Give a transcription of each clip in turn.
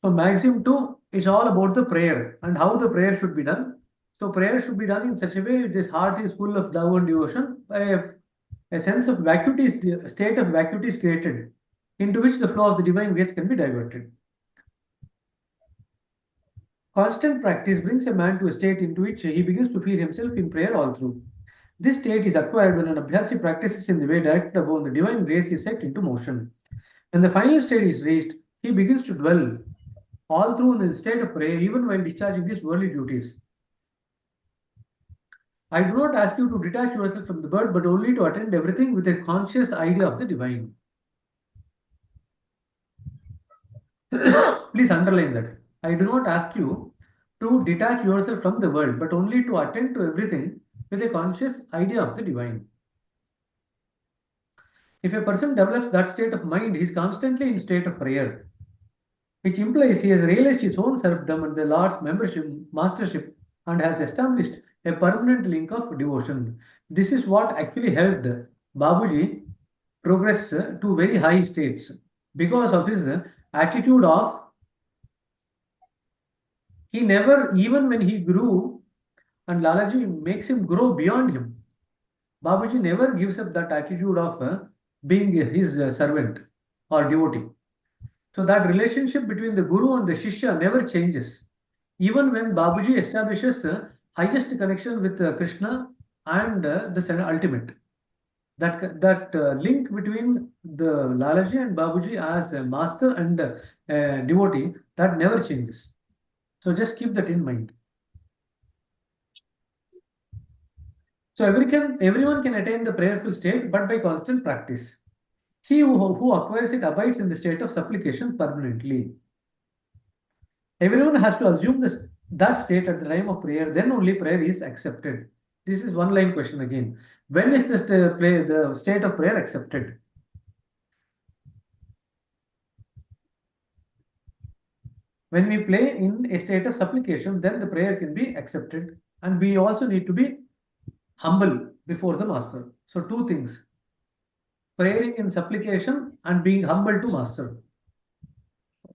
So maxim 2 is all about the prayer and how the prayer should be done. So prayer should be done in such a way this heart is full of love and devotion. A sense of vacuity is state of vacuity is created into which the flow of the divine grace can be diverted. Constant practice brings a man to a state into which he begins to feel himself in prayer all through. This state is acquired when an abhyasi practices in the way directed above the divine grace is set into motion. When the final state is reached, he begins to dwell all through in the state of prayer, even while discharging his worldly duties. I do not ask you to detach yourself from the bird, but only to attend everything with a conscious idea of the divine. Please underline that. I do not ask you to detach yourself from the world, but only to attend to everything with a conscious idea of the divine. If a person develops that state of mind, he is constantly in state of prayer, which implies he has realized his own serfdom and the Lord's membership, mastership, and has established a permanent link of devotion. This is what actually helped Babuji progress to very high states because of his attitude of he never, even when he grew, and Lalaji makes him grow beyond him. Babuji never gives up that attitude of being his servant or devotee. So that relationship between the Guru and the Shishya never changes. Even when Babuji establishes highest connection with Krishna and the ultimate. That link between the Lalaji and Babuji as a master and devotee, that never changes. So just keep that in mind. So everyone can attain the prayerful state, but by constant practice. He who acquires it abides in the state of supplication permanently. Everyone has to assume that state at the time of prayer, then only prayer is accepted. This is one line question again. When is the state of prayer accepted? When we play in a state of supplication, then the prayer can be accepted. And we also need to be humble before the master. So two things, praying in supplication and being humble to master.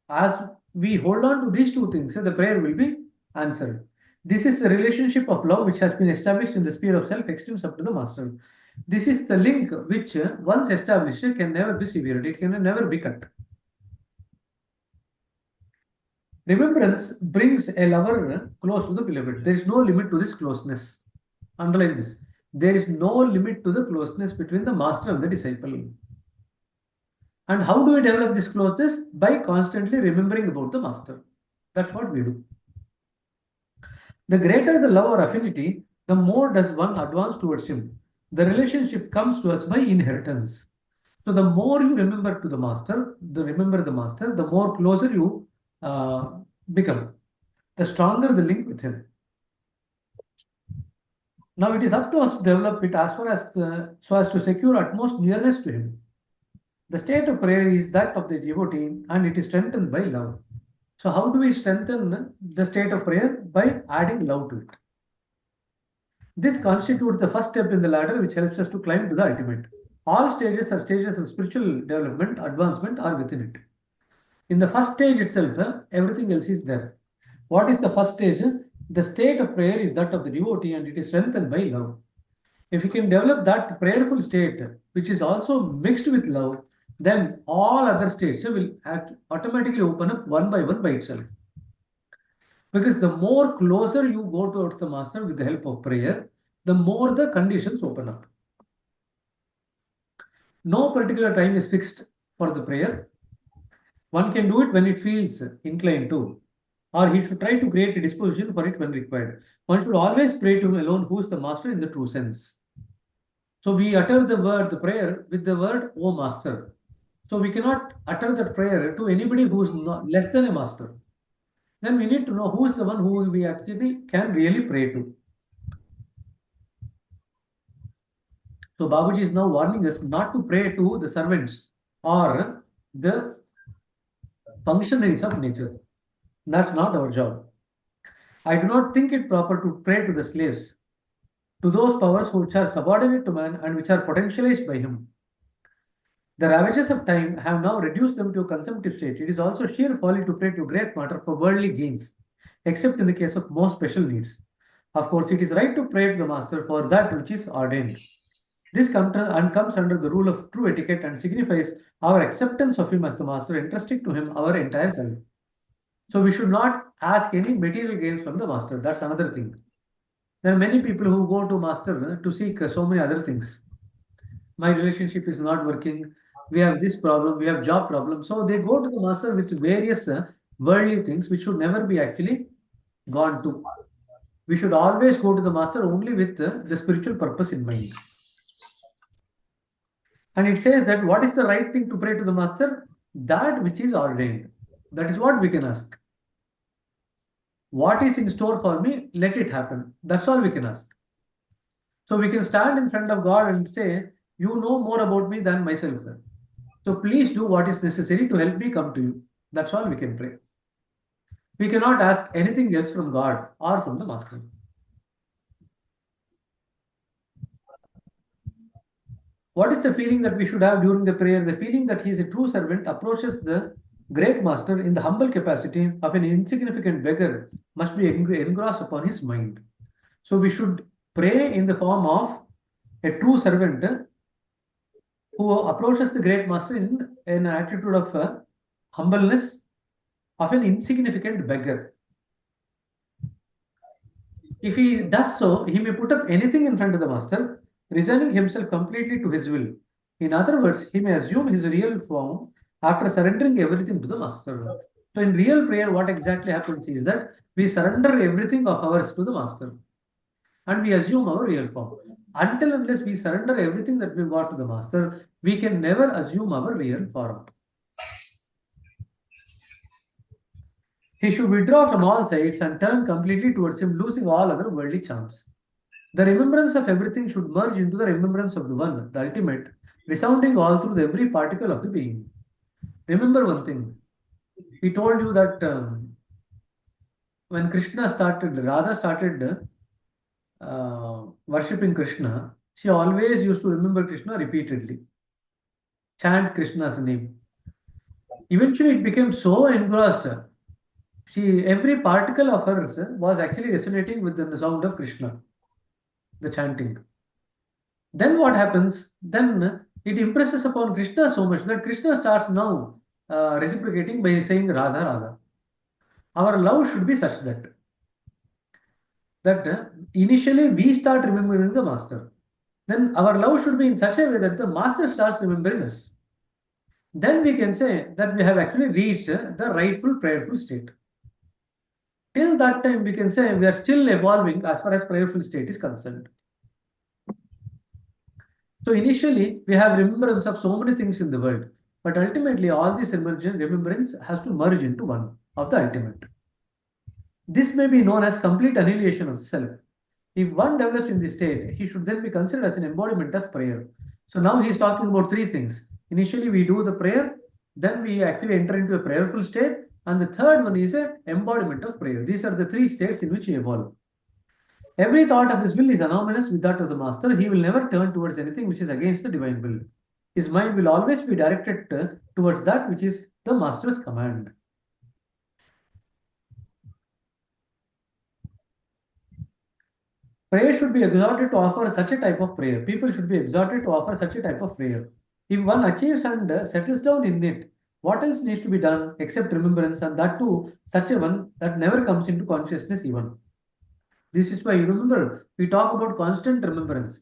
As we hold on to these two things, the prayer will be answered. This is the relationship of love which has been established in the sphere of self extends up to the master. This is the link which once established can never be severed. It can never be cut. Remembrance brings a lover close to the beloved. There is no limit to this closeness. Underline this. There is no limit to the closeness between the master and the disciple. And how do we develop this closeness? By constantly remembering about the master. That's what we do. The greater the love or affinity, the more does one advance towards him. The relationship comes to us by inheritance. So the more you remember the master, the more closer you become. The stronger the link with him. Now it is up to us to develop it as far as so as to secure utmost nearness to him. The state of prayer is that of the devotee and it is strengthened by love. So how do we strengthen the state of prayer? By adding love to it. This constitutes the first step in the ladder which helps us to climb to the ultimate. All stages are stages of spiritual development, advancement are within it. In the first stage itself, everything else is there. What is the first stage? The state of prayer is that of the devotee and it is strengthened by love. If you can develop that prayerful state, which is also mixed with love, then all other states will automatically open up one by itself. Because the more closer you go towards the master with the help of prayer, the more the conditions open up. No particular time is fixed for the prayer. One can do it when it feels inclined to, or he should try to create a disposition for it when required. One should always pray to him alone, who is the master in the true sense. So we utter the prayer with the word, O Master. So we cannot utter that prayer to anybody who is less than a master. Then we need to know who is the one who we actually can really pray to. So Babuji is now warning us not to pray to the servants or the functionaries of nature. That's not our job. I do not think it proper to pray to the slaves, to those powers which are subordinate to man and which are potentialized by him. The ravages of time have now reduced them to a consumptive state. It is also sheer folly to pray to great matter for worldly gains, except in the case of most special needs. Of course, it is right to pray to the master for that which is ordained. This comes under the rule of true etiquette and signifies our acceptance of him as the master, entrusting to him our entire self. So we should not ask any material gains from the master. That's another thing. There are many people who go to master to seek so many other things. My relationship is not working. We have this problem. We have job problem. So they go to the master with various worldly things which should never be actually gone to. We should always go to the master only with the spiritual purpose in mind. And it says that what is the right thing to pray to the master? That which is ordained. That is what we can ask. What is in store for me? Let it happen. That's all we can ask. So we can stand in front of God and say, you know more about me than myself. So please do what is necessary to help me come to you. That's all we can pray. We cannot ask anything else from God or from the master. What is the feeling that we should have during the prayer? The feeling that he is a true servant approaches the great master in the humble capacity of an insignificant beggar must be engrossed upon his mind. So we should pray in the form of a true servant who approaches the great master in an attitude of humbleness of an insignificant beggar. If he does so, he may put up anything in front of the master, resigning himself completely to his will. In other words, he may assume his real form after surrendering everything to the master. So in real prayer, what exactly happens is that we surrender everything of ours to the master and we assume our real form. Until unless we surrender everything that we got to the master, we can never assume our real form. He should withdraw from all sides and turn completely towards him, losing all other worldly charms. The remembrance of everything should merge into the remembrance of the one, the ultimate, resounding all through every particle of the being. Remember one thing. He told you that when Radha started worshipping Krishna, she always used to remember Krishna repeatedly, chant Krishna's name. Eventually, it became so engrossed. Every particle of hers was actually resonating with the sound of Krishna, the chanting. Then what happens? Then it impresses upon Krishna so much that Krishna starts now reciprocating by saying Radha, Radha. Our love should be such that initially we start remembering the master. Then our love should be in such a way that the master starts remembering us. Then we can say that we have actually reached the rightful prayerful state. Till that time, we can say we are still evolving as far as prayerful state is concerned. So initially, we have remembrance of so many things in the world, but ultimately, all this remembrance has to merge into one of the ultimate. This may be known as complete annihilation of self. If one develops in this state, he should then be considered as an embodiment of prayer. So now he is talking about three things. Initially, we do the prayer, then we actually enter into a prayerful state, and the third one is an embodiment of prayer. These are the three states in which we evolve. Every thought of his will is anomalous with that of the master. He will never turn towards anything which is against the divine will. His mind will always be directed towards that which is the master's command. Prayer should be exhorted to offer such a type of prayer. People should be exhorted to offer such a type of prayer. If one achieves and settles down in it, what else needs to be done except remembrance, and that too, such a one that never comes into consciousness even. This is why you remember, we talk about constant remembrance.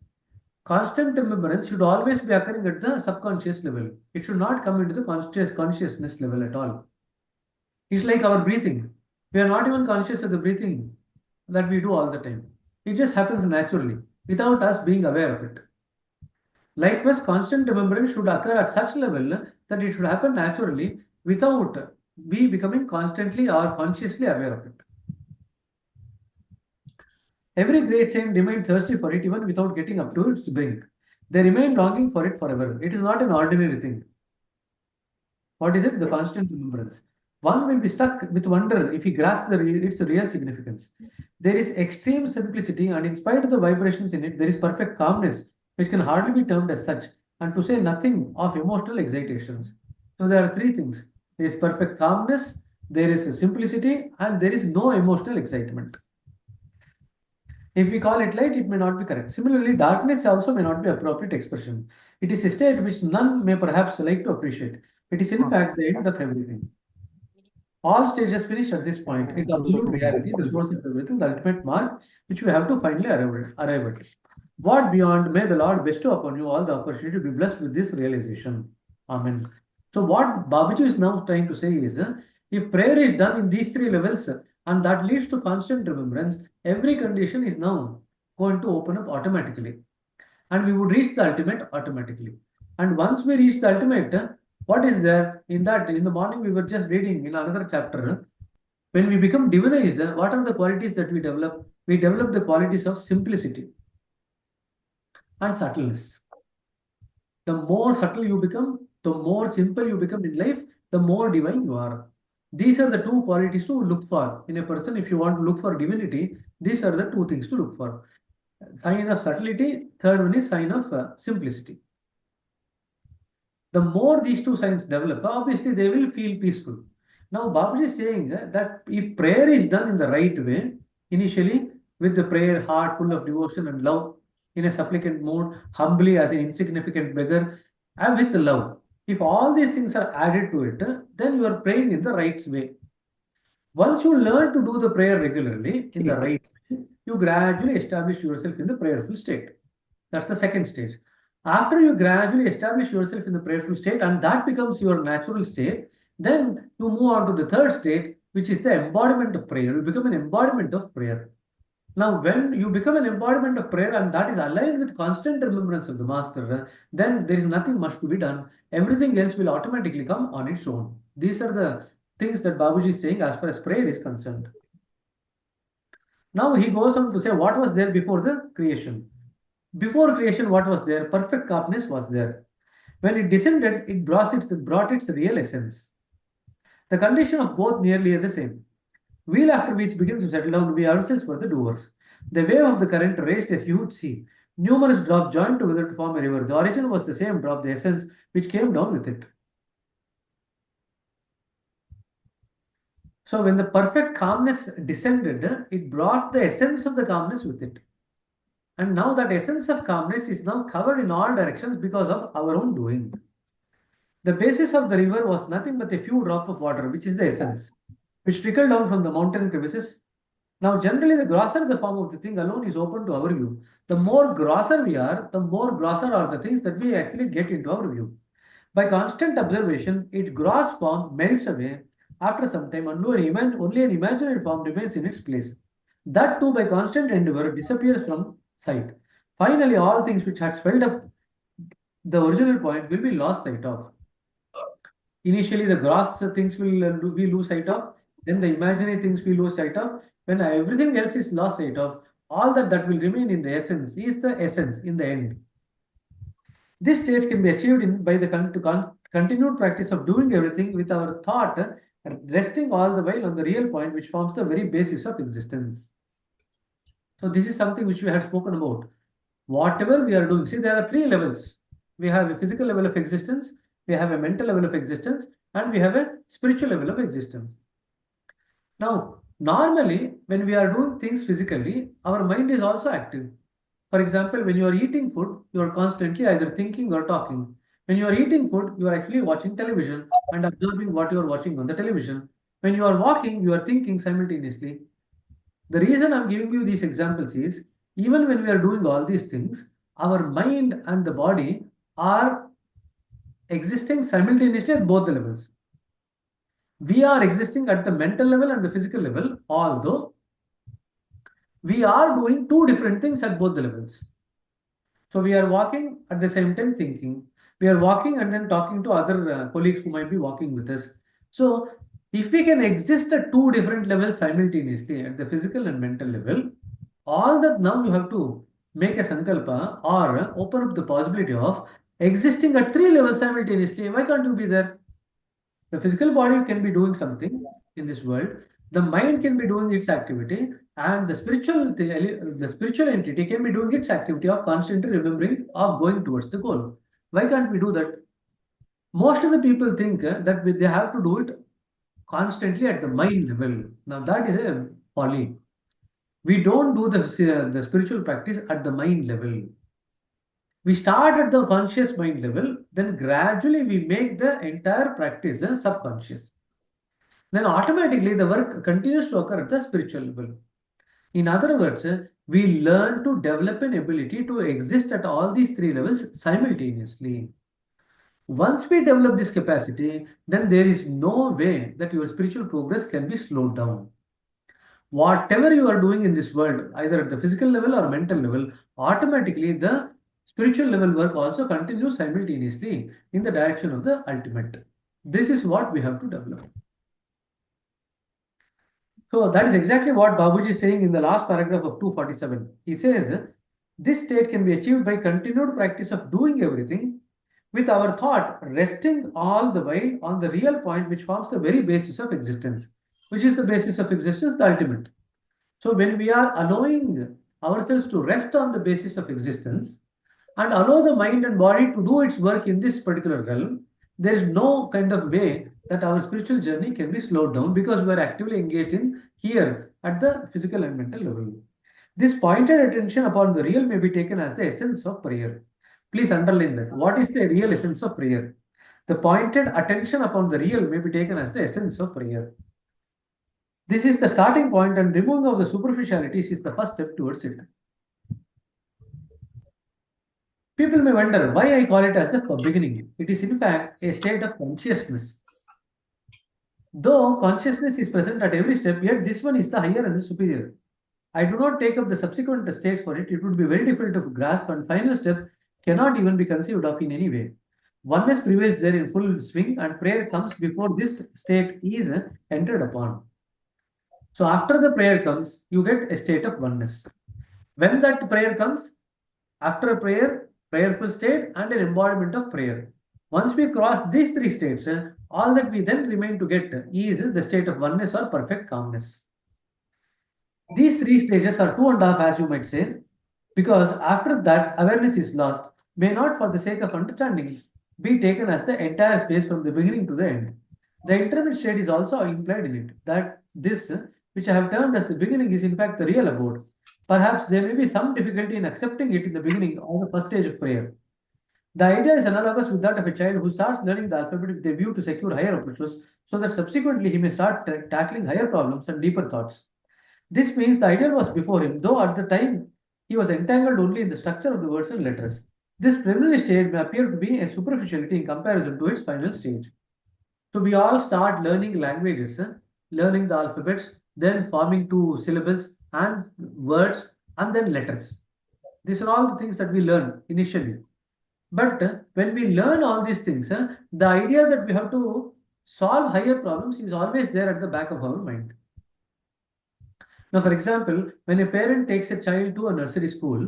Constant remembrance should always be occurring at the subconscious level. It should not come into the consciousness level at all. It's like our breathing. We are not even conscious of the breathing that we do all the time. It just happens naturally without us being aware of it. Likewise, constant remembrance should occur at such level that it should happen naturally without we becoming constantly or consciously aware of it. Every great saint remained thirsty for it even without getting up to its brink. They remain longing for it forever. It is not an ordinary thing. What is it? The constant remembrance. One will be stuck with wonder if he grasps its real significance. There is extreme simplicity, and in spite of the vibrations in it, there is perfect calmness, which can hardly be termed as such. and to say nothing of emotional excitations. So there are three things. There is perfect calmness, there is a simplicity, and there is no emotional excitement. If we call it light, it may not be correct. Similarly, darkness also may not be appropriate expression. It is a state which none may perhaps like to appreciate. It is in fact the end of everything. All stages finish at this point. It's absolute reality, the source of everything, the ultimate mark, which we have to finally arrive at. What beyond may the Lord bestow upon you all the opportunity to be blessed with this realization. Amen. So what Babaji is now trying to say is, if prayer is done in these three levels and that leads to constant remembrance, every condition is now going to open up automatically, and we would reach the ultimate automatically. And once we reach the ultimate, what is there in that? In the morning, we were just reading in another chapter. When we become divinized, what are the qualities that we develop? We develop the qualities of simplicity and subtleness. The more subtle you become, the more simple you become in life, the more divine you are. These are the two qualities to look for in a person. If you want to look for divinity, these are the two things to look for. Sign of subtlety, third one is sign of simplicity. The more these two signs develop, obviously they will feel peaceful. Now, Babaji is saying that if prayer is done in the right way, initially with the prayer heart full of devotion and love, in a supplicant mood, humbly as an insignificant beggar, and with love. If all these things are added to it, then you are praying in the right way. Once you learn to do the prayer regularly in the right way, you gradually establish yourself in the prayerful state. That's the second stage. After you gradually establish yourself in the prayerful state and that becomes your natural state, then you move on to the third state, which is the embodiment of prayer. You become an embodiment of prayer. Now, when you become an embodiment of prayer and that is aligned with constant remembrance of the Master, then there is nothing much to be done. Everything else will automatically come on its own. These are the things that Babuji is saying as far as prayer is concerned. Now he goes on to say what was there before the creation. Before creation, what was there? Perfect calmness was there. When it descended, it brought its real essence. The condition of both nearly are the same. Wheel after which begins to settle down, we ourselves were the doers. The wave of the current raised a huge sea. Numerous drops joined together to form a river. The origin was the same drop, the essence, which came down with it. So when the perfect calmness descended, it brought the essence of the calmness with it. And now that essence of calmness is now covered in all directions because of our own doing. The basis of the river was nothing but a few drops of water, which is the essence, which trickled down from the mountain crevices. Now, generally, the grosser the form of the thing alone is open to our view. The more grosser we are, the more grosser are the things that we actually get into our view. By constant observation, its gross form melts away after some time, and only an imaginary form remains in its place. That too, by constant endeavor, disappears from sight. Finally, all things which had swelled up the original point will be lost sight of. Initially, the gross things will we lose sight of, then the imaginary things we lose sight of. When everything else is lost sight of, all that will remain in the essence is the essence in the end. This stage can be achieved by the continued practice of doing everything with our thought resting all the while on the real point, which forms the very basis of existence. So this is something which we have spoken about. Whatever we are doing, see, there are three levels. We have a physical level of existence, we have a mental level of existence, and we have a spiritual level of existence. Now, normally, when we are doing things physically, our mind is also active. For example, when you are eating food, you are constantly either thinking or talking. When you are eating food, you are actually watching television and observing what you are watching on the television. When you are walking, you are thinking simultaneously. The reason I'm giving you these examples is even when we are doing all these things, our mind and the body are existing simultaneously at both the levels. We are existing at the mental level and the physical level, although we are doing two different things at both the levels. So we are walking at the same time thinking. We are walking and then talking to other colleagues who might be walking with us. So if we can exist at two different levels simultaneously, at the physical and mental level, all that now you have to make a sankalpa or open up the possibility of existing at three levels simultaneously. Why can't you be there? The physical body can be doing something in this world. The mind can be doing its activity, and the spiritual entity can be doing its activity of constantly remembering of going towards the goal. Why can't we do that? Most of the people think that they have to do it constantly at the mind level. Now that is a folly. We don't do the spiritual practice at the mind level. We start at the conscious mind level, then gradually we make the entire practice subconscious. Then automatically the work continues to occur at the spiritual level. In other words, we learn to develop an ability to exist at all these three levels simultaneously. Once we develop this capacity, then there is no way that your spiritual progress can be slowed down. Whatever you are doing in this world, either at the physical level or mental level, automatically the spiritual level work also continues simultaneously in the direction of the ultimate. This is what we have to develop. So that is exactly what Babuji is saying in the last paragraph of 247. He says, this state can be achieved by continued practice of doing everything with our thought resting all the while on the real point which forms the very basis of existence. Which is the basis of existence? The ultimate. So when we are allowing ourselves to rest on the basis of existence and allow the mind and body to do its work in this particular realm, there is no kind of way that our spiritual journey can be slowed down because we are actively engaged in here at the physical and mental level. This pointed attention upon the real may be taken as the essence of prayer. Please underline that. What is the real essence of prayer? The pointed attention upon the real may be taken as the essence of prayer. This is the starting point, and removing of the superficialities is the first step towards it. People may wonder why I call it as the beginning. It is in fact a state of consciousness. Though consciousness is present at every step, yet this one is the higher and the superior. I do not take up the subsequent states for it. It would be very difficult to grasp, and final step cannot even be conceived of in any way. Oneness prevails there in full swing, and prayer comes before this state is entered upon. So after the prayer comes, you get a state of oneness. When that prayer comes, after a prayer, prayerful state and an embodiment of prayer. Once we cross these three states, all that we then remain to get is the state of oneness or perfect calmness. These three stages are two and a half, as you might say, because after that awareness is lost, may not for the sake of understanding be taken as the entire space from the beginning to the end. The intermediate state is also implied in it, that this, which I have termed as the beginning, is in fact the real abode. Perhaps there may be some difficulty in accepting it in the beginning or the first stage of prayer. The idea is analogous with that of a child who starts learning the alphabet with a view to secure higher approaches so that subsequently he may start tackling higher problems and deeper thoughts. This means the ideal was before him, though at the time he was entangled only in the structure of the words and letters. This preliminary stage may appear to be a superficiality in comparison to its final stage. So we all start learning languages, learning the alphabets, then forming two syllables and words and then letters. These are all the things that we learn initially. But when we learn all these things, the idea that we have to solve higher problems is always there at the back of our mind. Now, for example, when a parent takes a child to a nursery school,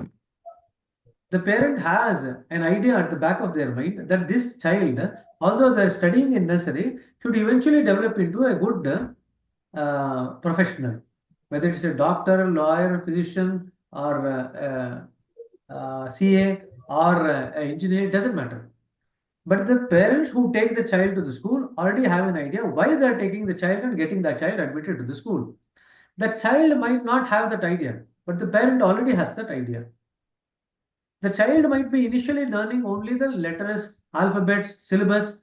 the parent has an idea at the back of their mind that this child, although they're studying in nursery, should eventually develop into a good professional, whether it's a doctor, lawyer, physician, or CA or engineer, it doesn't matter. But the parents who take the child to the school already have an idea why they're taking the child and getting that child admitted to the school. The child might not have that idea, but the parent already has that idea. The child might be initially learning only the letters, alphabets, syllabus,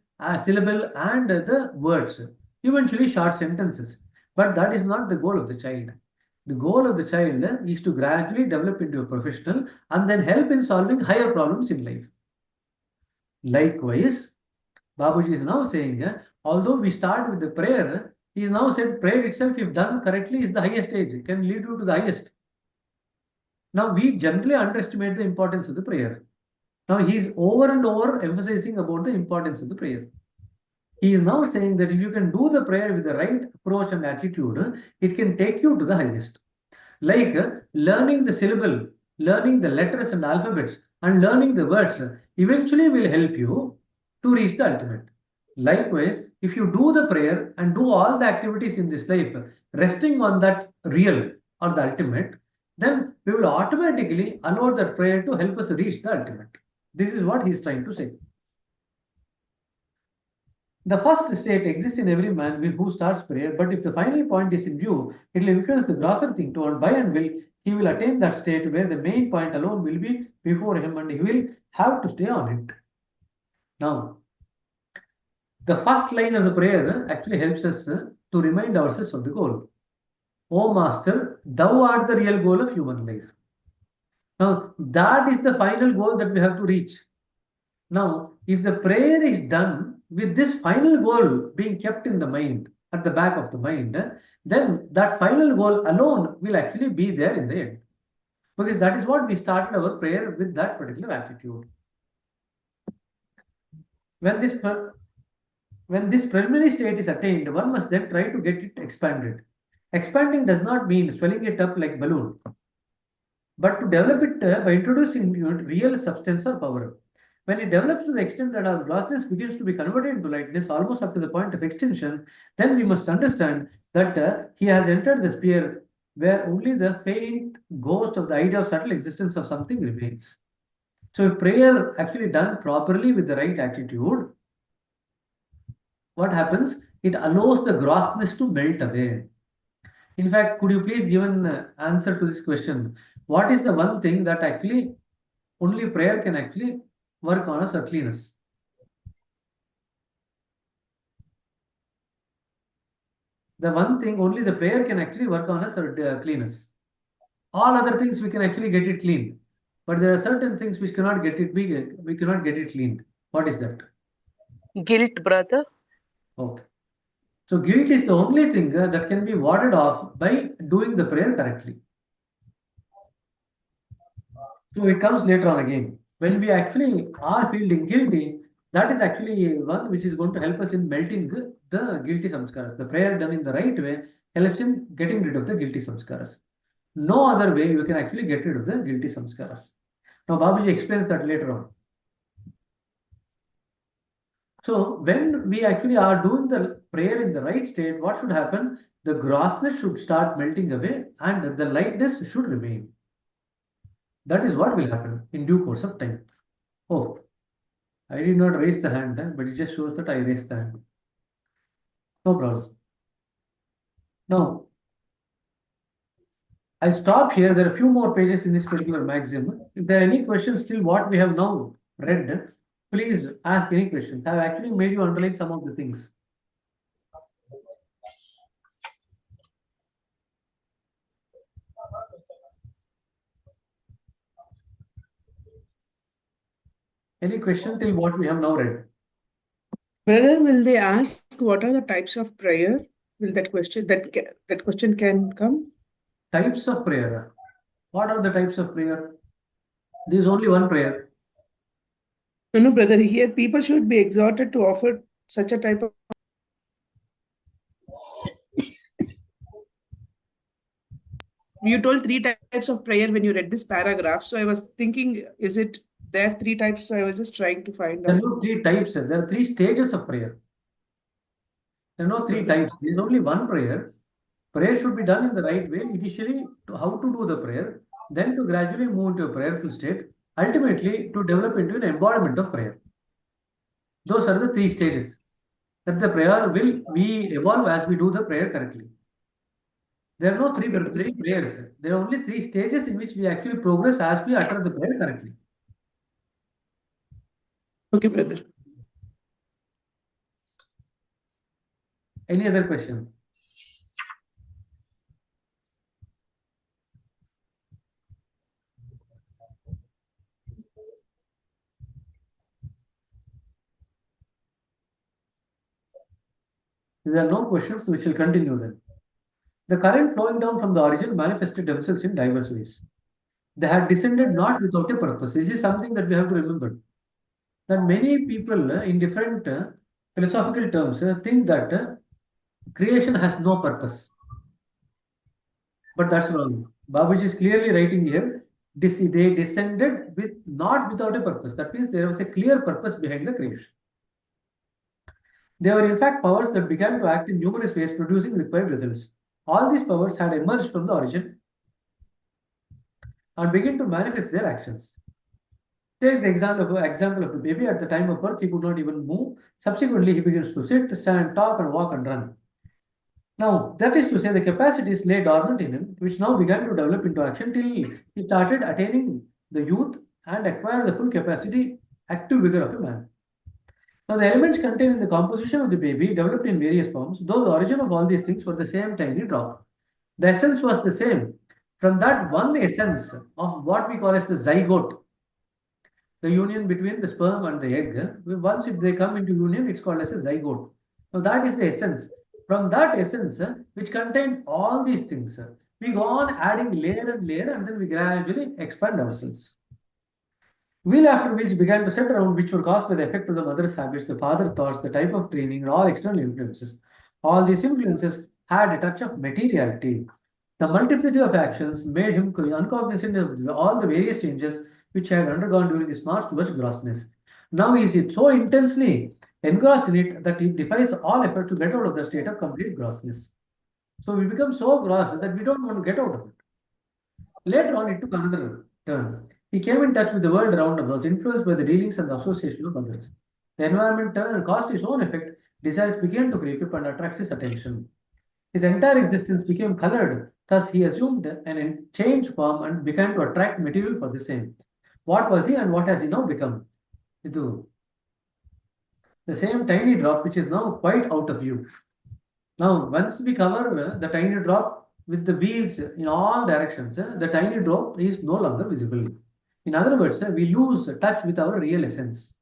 syllable, and the words, eventually short sentences. But that is not the goal of the child. The goal of the child is to gradually develop into a professional and then help in solving higher problems in life. Likewise, Babuji is now saying, although we start with the prayer, he is now said prayer itself, if done correctly, is the highest stage, can lead you to the highest. Now, we generally underestimate the importance of the prayer. Now, he is over and over emphasizing about the importance of the prayer. He is now saying that if you can do the prayer with the right approach and attitude, it can take you to the highest. Like learning the syllable, learning the letters and alphabets, and learning the words eventually will help you to reach the ultimate. Likewise, if you do the prayer and do all the activities in this life, resting on that real or the ultimate, then we will automatically allow that prayer to help us reach the ultimate. This is what he is trying to say. The first state exists in every man who starts prayer, but if the final point is in view, it will influence the grosser thing to, and by and will he will attain that state where the main point alone will be before him and he will have to stay on it. Now, the first line of the prayer actually helps us to remind ourselves of the goal. O Master, thou art the real goal of human life. Now, that is the final goal that we have to reach. Now, if the prayer is done with this final goal being kept in the mind, at the back of the mind, then that final goal alone will actually be there in the end. Because that is what we started our prayer with, that particular attitude. When this when this preliminary state is attained, one must then try to get it expanded. Expanding does not mean swelling it up like balloon, but to develop it by introducing real substance or power. When it develops to the extent that our grossness begins to be converted into lightness, almost up to the point of extinction, then we must understand that he has entered the sphere where only the faint ghost of the idea of subtle existence of something remains. So, if prayer actually done properly with the right attitude, what happens? It allows the grossness to melt away. In fact, could you please give an answer to this question? What is the one thing that actually only prayer can actually work on us or clean us? The one thing only the prayer can actually work on us or clean us. All other things we can actually get it clean, but there are certain things which cannot get it big. We cannot get it cleaned. What is that? Guilt, brother. Okay. So guilt is the only thing that can be warded off by doing the prayer correctly. So it comes later on again. When we actually are feeling guilty, that is actually one which is going to help us in melting the guilty samskaras. The prayer done in the right way helps in getting rid of the guilty samskaras. No other way you can actually get rid of the guilty samskaras. Now, Babaji explains that later on. So, when we actually are doing the prayer in the right state, what should happen? The grossness should start melting away and the lightness should remain. That is what will happen in due course of time. Oh, I did not raise the hand, but it just shows that I raised the hand. No problem. Now, I'll stop here. There are a few more pages in this particular maxim. If there are any questions till what we have now read, please ask any questions. I have actually made you underline some of the things. Any question till what we have now read? Brother, will they ask what are the types of prayer? Will that question can come? Types of prayer. What are the types of prayer? There is only one prayer. No, brother. Here, people should be exhorted to offer such a type of. You told three types of prayer when you read this paragraph. So I was thinking, is it there three types? So I was just trying to find There are out. no three types. There are three stages of prayer. There are no three types. There is only one prayer. Prayer should be done in the right way. Initially, to how to do the prayer, then to gradually move into a prayerful state, ultimately to develop into an embodiment of prayer. Those are the three stages that the prayer will we evolve as we do the prayer correctly. There are no three prayers. There are only three stages in which we actually progress as we utter the prayer correctly. Okay, brother. Any other question? If there are no questions, we shall continue then. The current flowing down from the origin manifested themselves in diverse ways. They had descended not without a purpose. This is something that we have to remember. That many people in different philosophical terms think that creation has no purpose. But that's wrong. Babuji is clearly writing here, they descended with not without a purpose. That means there was a clear purpose behind the creation. They were in fact powers that began to act in numerous ways, producing required results. All these powers had emerged from the origin and began to manifest their actions. Take the example of the baby. At the time of birth, he could not even move. Subsequently, he begins to sit, stand, talk, and walk and run. Now, that is to say, the capacities lay dormant in him, which now began to develop into action till he started attaining the youth and acquire the full capacity, active vigor of a man. Now, the elements contained in the composition of the baby developed in various forms, though the origin of all these things were the same tiny drop. The essence was the same. From that one essence of what we call as the zygote, the union between the sperm and the egg, once if they come into union, it's called as a zygote. Now, that is the essence. From that essence, which contained all these things, we go on adding layer and layer, and then we gradually expand ourselves. Wheel after wheels began to set around, which were caused by the effect of the mother's habits, the father's thoughts, the type of training, and all external influences. All these influences had a touch of materiality. The multiplicity of actions made him uncognizant of all the various changes which he had undergone during his march towards grossness. Now he is so intensely engrossed in it that he defies all effort to get out of the state of complete grossness. So we become so gross that we don't want to get out of it. Later on, it took another turn. He came in touch with the world around him, was influenced by the dealings and the association of others. The environment turned and caused its own effect. Desires began to creep up and attract his attention. His entire existence became colored. Thus, he assumed an changed form and began to attract material for the same. What was he and what has he now become? The same tiny drop which is now quite out of view. Now, once we cover the tiny drop with the wheels in all directions, the tiny drop is no longer visible. In other words, we lose touch with our real essence.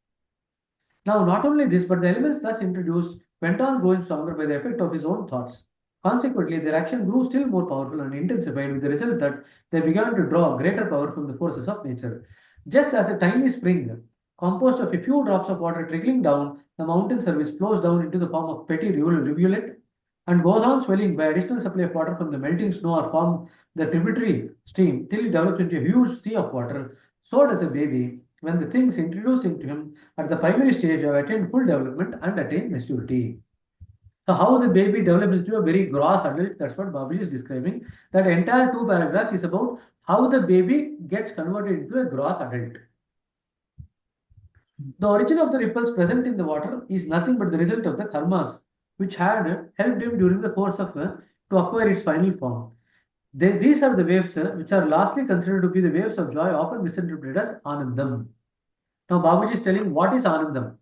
Now, not only this, but the elements thus introduced went on growing stronger by the effect of his own thoughts. Consequently, their action grew still more powerful and intensified, with the result that they began to draw greater power from the forces of nature. Just as a tiny spring, composed of a few drops of water trickling down the mountain surface, flows down into the form of petty rivulet and goes on swelling by additional supply of water from the melting snow or form the tributary stream till it develops into a huge sea of water, so does a baby when the things introduced into him at the primary stage have attained full development and attained maturity. So how the baby develops into a very gross adult, that's what Babuji is describing. That entire 2 paragraphs is about how the baby gets converted into a gross adult. The origin of the ripples present in the water is nothing but the result of the karmas, which had helped him during the course of to acquire its final form. These are the waves which are lastly considered to be the waves of joy, often misinterpreted as Anandam. Now Babuji is telling what is Anandam.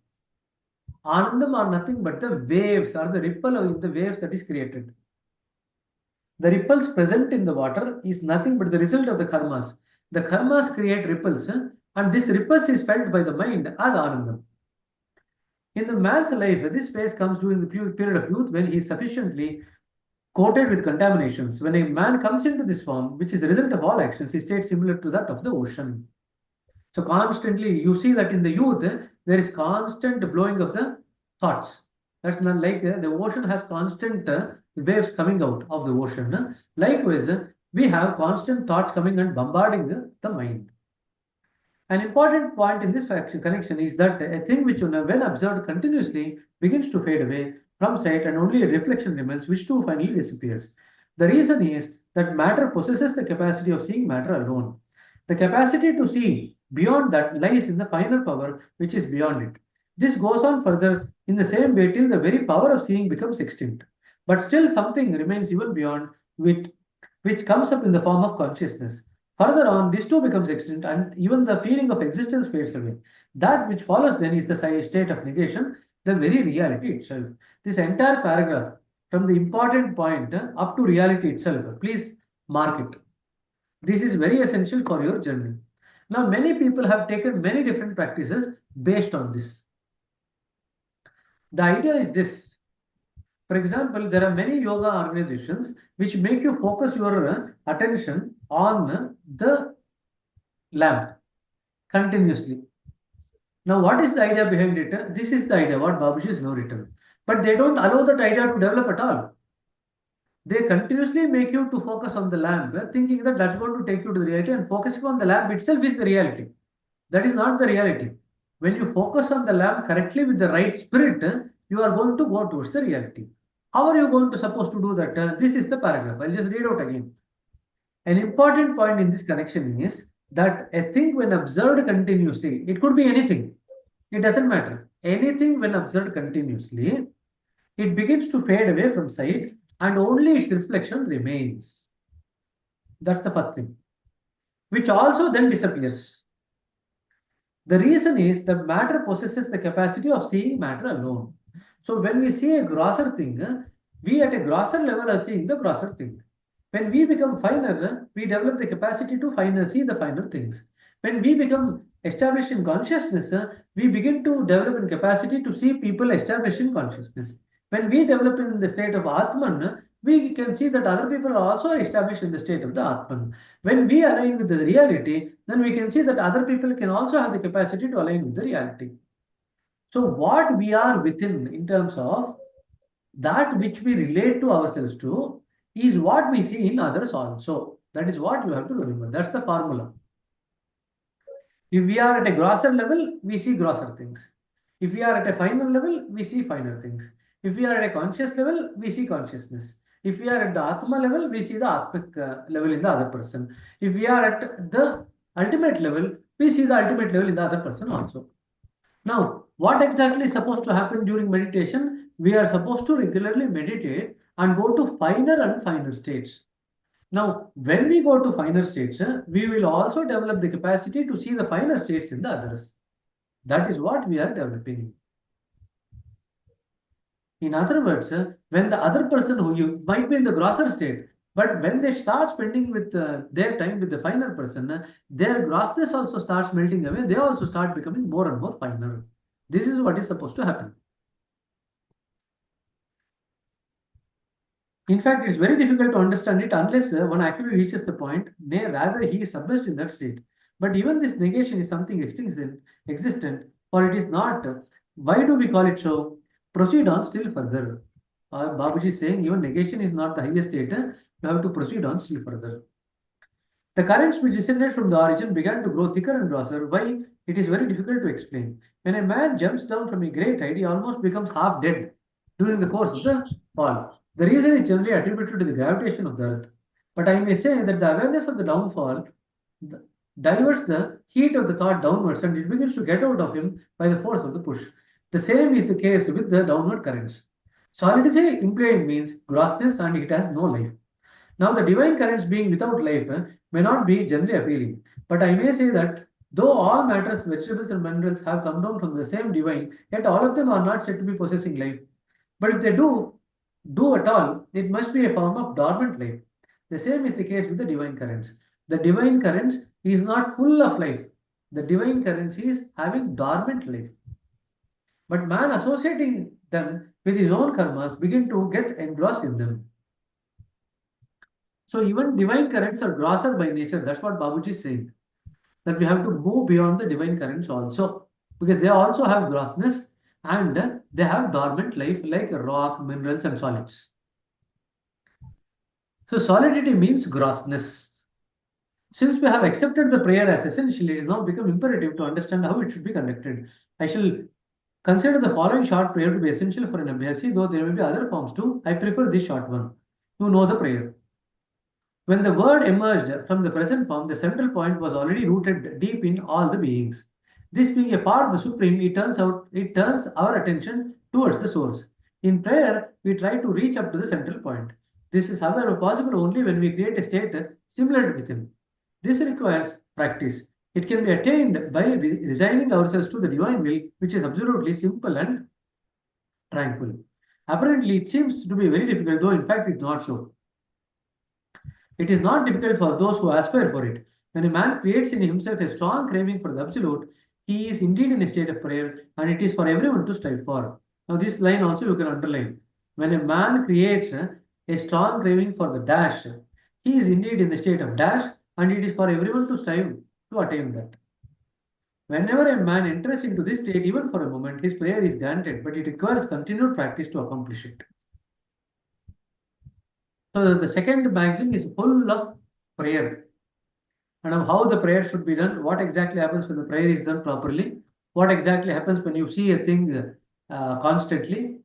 Anandam are nothing but the waves or the ripple in the waves that is created. The ripples present in the water is nothing but the result of the karmas. The karmas create ripples, and this ripples is felt by the mind as Anandam. In the man's life, this phase comes during the period of youth when he is sufficiently coated with contaminations. When a man comes into this form, which is the result of all actions, his state similar to that of the ocean. So constantly, you see that in the youth, there is constant blowing of the thoughts. That's not like the ocean has constant waves coming out of the ocean. Likewise, we have constant thoughts coming and bombarding the mind. An important point in this connection is that a thing which, when observed continuously, begins to fade away from sight and only a reflection remains, which too finally disappears. The reason is that matter possesses the capacity of seeing matter alone. The capacity to see beyond that lies in the final power which is beyond it. This goes on further in the same way till the very power of seeing becomes extinct. But still something remains even beyond which comes up in the form of consciousness. Further on, this too becomes extinct and even the feeling of existence fades away. That which follows then is the state of negation, the very reality itself. This entire paragraph, from the important point up to reality itself, please mark it. This is very essential for your journey. Now, many people have taken many different practices based on this. The idea is this. For example, there are many yoga organizations which make you focus your attention on the lamp continuously. Now, what is the idea behind it? This is the idea, what Babuji has now written. But they don't allow that idea to develop at all. They continuously make you to focus on the lamp, thinking that that's going to take you to the reality, and focusing on the lamp itself is the reality. That is not the reality. When you focus on the lamp correctly with the right spirit, you are going to go towards the reality. How are you going to supposed to do that? This is the paragraph. I'll just read out again. An important point in this connection is that a thing when observed continuously, it could be anything, it doesn't matter. Anything when observed continuously, it begins to fade away from sight and only its reflection remains. That's the first thing, which also then disappears. The reason is that matter possesses the capacity of seeing matter alone. So when we see a grosser thing, we at a grosser level are seeing the grosser thing. When we become finer, we develop the capacity to see the finer things. When we become established in consciousness, we begin to develop in capacity to see people established in consciousness. When we develop in the state of Atman, we can see that other people are also established in the state of the Atman. When we align with the reality, then we can see that other people can also have the capacity to align with the reality. So what we are within in terms of that which we relate to ourselves to is what we see in others also. That is what you have to remember. That's the formula. If we are at a grosser level, we see grosser things. If we are at a finer level, we see finer things. If we are at a conscious level, we see consciousness. If we are at the Atma level, we see the Atmic level in the other person. If we are at the ultimate level, we see the ultimate level in the other person also. Now, what exactly is supposed to happen during meditation? We are supposed to regularly meditate and go to finer and finer states. Now, when we go to finer states, we will also develop the capacity to see the finer states in the others. That is what we are developing. In other words, when the other person who you might be in the grosser state, but when they start spending with their time with the finer person, their grossness also starts melting away. They also start becoming more and more finer. This is what is supposed to happen. In fact, it's very difficult to understand it unless one actually reaches the point, nay, rather he is submerged in that state. But even this negation is something existent, or it is not. Why do we call it so? Proceed on still further. Babuji is saying even negation is not the highest state. You have to proceed on still further. The currents which descended from the origin began to grow thicker and grosser. Why? It is very difficult to explain. When a man jumps down from a great height, he almost becomes half dead during the course of the fall. The reason is generally attributed to the gravitation of the earth. But I may say that the awareness of the downfall diverts the heat of the thought downwards and it begins to get out of him by the force of the push. The same is the case with the downward currents. Solidity implied means grossness and it has no life. Now, the divine currents being without life may not be generally appealing, but I may say that though all matters, vegetables, and minerals have come down from the same divine, yet all of them are not said to be possessing life. But if they do at all, it must be a form of dormant life. The same is the case with the divine currents. The divine currents is not full of life. The divine currents is having dormant life. But man associating them with his own karmas begin to get engrossed in them. So even divine currents are grosser by nature. That's what Babuji is saying. That we have to move beyond the divine currents also. Because they also have grossness and they have dormant life like rock, minerals and solids. So solidity means grossness. Since we have accepted the prayer as essential, it has now become imperative to understand how it should be conducted. I shall consider the following short prayer to be essential for an Abhyasi, though there may be other forms too. I prefer this short one. You know the prayer. When the word emerged from the present form, the central point was already rooted deep in all the beings. This being a part of the Supreme, it turns our attention towards the source. In prayer, we try to reach up to the central point. This is, however, possible only when we create a state similar within. This requires practice. It can be attained by resigning ourselves to the divine will, which is absolutely simple and tranquil. Apparently, it seems to be very difficult, though in fact it's not so. It is not difficult for those who aspire for it. When a man creates in himself a strong craving for the absolute, he is indeed in a state of prayer, and it is for everyone to strive for. Now, this line also you can underline. When a man creates a strong craving for the dash, he is indeed in the state of dash, and it is for everyone to strive to attain that. Whenever a man enters into this state, even for a moment, his prayer is granted, but it requires continued practice to accomplish it. So the second maxim is full of prayer. And how the prayer should be done, what exactly happens when the prayer is done properly, what exactly happens when you see a thing constantly.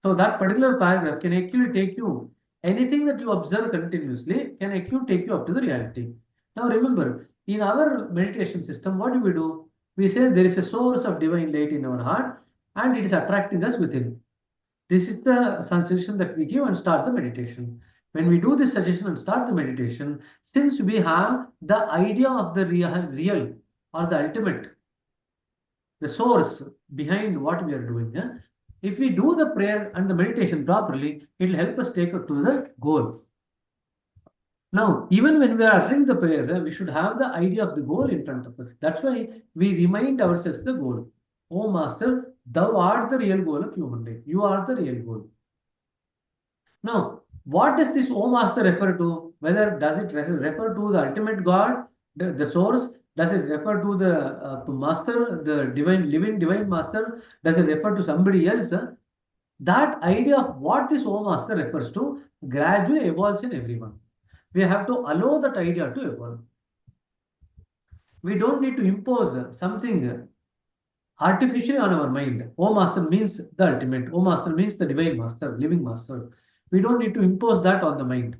So that particular paragraph can actually take you, anything that you observe continuously can actually take you up to the reality. Now remember, In our meditation system, what do? We say there is a source of divine light in our heart and it is attracting us within. This is the suggestion that we give and start the meditation. When we do this suggestion and start the meditation, since we have the idea of the real or the ultimate, the source behind what we are doing, if we do the prayer and the meditation properly, it will help us take us to the goal. Now, even when we are uttering the prayer, we should have the idea of the goal in front of us. That's why we remind ourselves the goal. Oh Master, thou art the real goal of human life. You are the real goal. Now, what does this O Master refer to? Whether does it refer to the ultimate God, the source? Does it refer to the Master, the divine, living divine Master? Does it refer to somebody else? That idea of what this O Master refers to gradually evolves in everyone. We have to allow that idea to evolve. We don't need to impose something artificially on our mind. O Master means the ultimate. O Master means the divine Master, living Master. We don't need to impose that on the mind.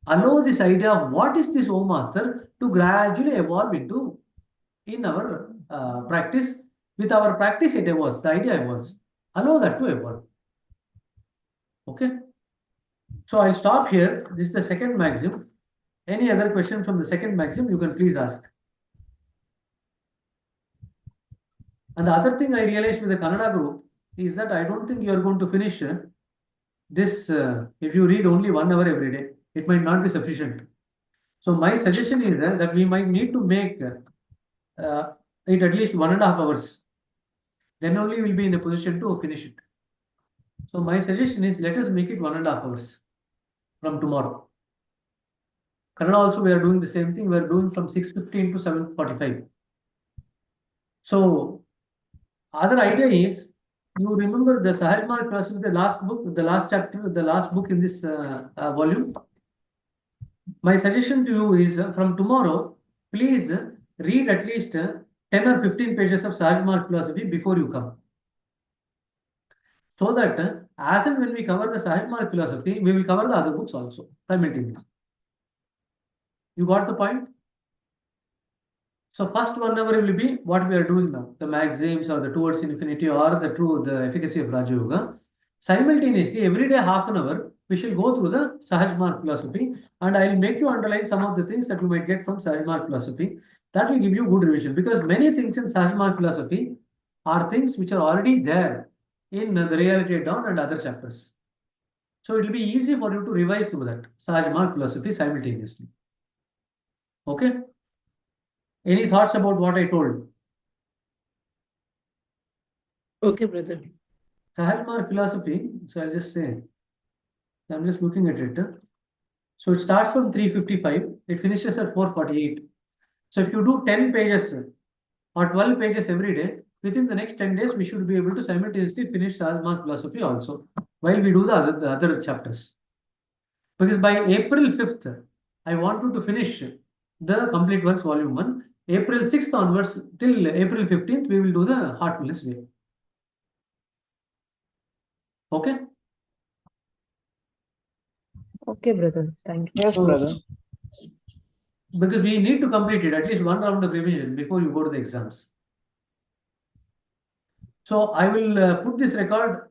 Allow this idea of what is this O Master to gradually evolve into in our practice. With our practice, it evolves. The idea evolves. Allow that to evolve. Okay. So I'll stop here. This is the second maxim. Any other question from the second maxim, you can please ask. And the other thing I realized with the Kannada group is that I don't think you are going to finish this if you read only 1 hour every day. It might not be sufficient. So my suggestion is that we might need to make it at least 1.5 hours. Then only we'll be in a position to finish it. So my suggestion is let us make it 1.5 hours from tomorrow. Kannada also we are doing the same thing. We are doing from 6:15 to 7:45. So other idea is you remember the Sahaj Marg philosophy, the last book, the last chapter, the last book in this volume. My suggestion to you is from tomorrow, please read at least 10 or 15 pages of Sahaj Marg philosophy before you come. So that as and when we cover the Sahaj Marg philosophy, we will cover the other books also simultaneously. You got the point? So first 1 hour will be what we are doing now, the maxims or the towards infinity or the efficacy of Raja Yoga. Simultaneously, every day half an hour, we shall go through the Sahaj Marg philosophy and I will make you underline some of the things that you might get from Sahaj Marg philosophy. That will give you good revision because many things in Sahaj Marg philosophy are things which are already there in the Reality at Dawn and other chapters. So it will be easy for you to revise through that Sahaj Marg philosophy simultaneously. Okay? Any thoughts about what I told? Okay, brother. Sahaj Marg philosophy, so I'll just say, I'm just looking at it. So it starts from 355, it finishes at 448. So if you do 10 pages or 12 pages every day, within the next 10 days, we should be able to simultaneously finish Sahaj Marg philosophy also, while we do the other chapters. Because by April 5th, I want you to finish the Complete Works Volume 1. April 6th onwards till April 15th, we will do the Heartfulness Day. Okay? Okay, brother. Thank you. Yes, brother. Because we need to complete it, at least 1 round of revision before you go to the exams. So I will put this record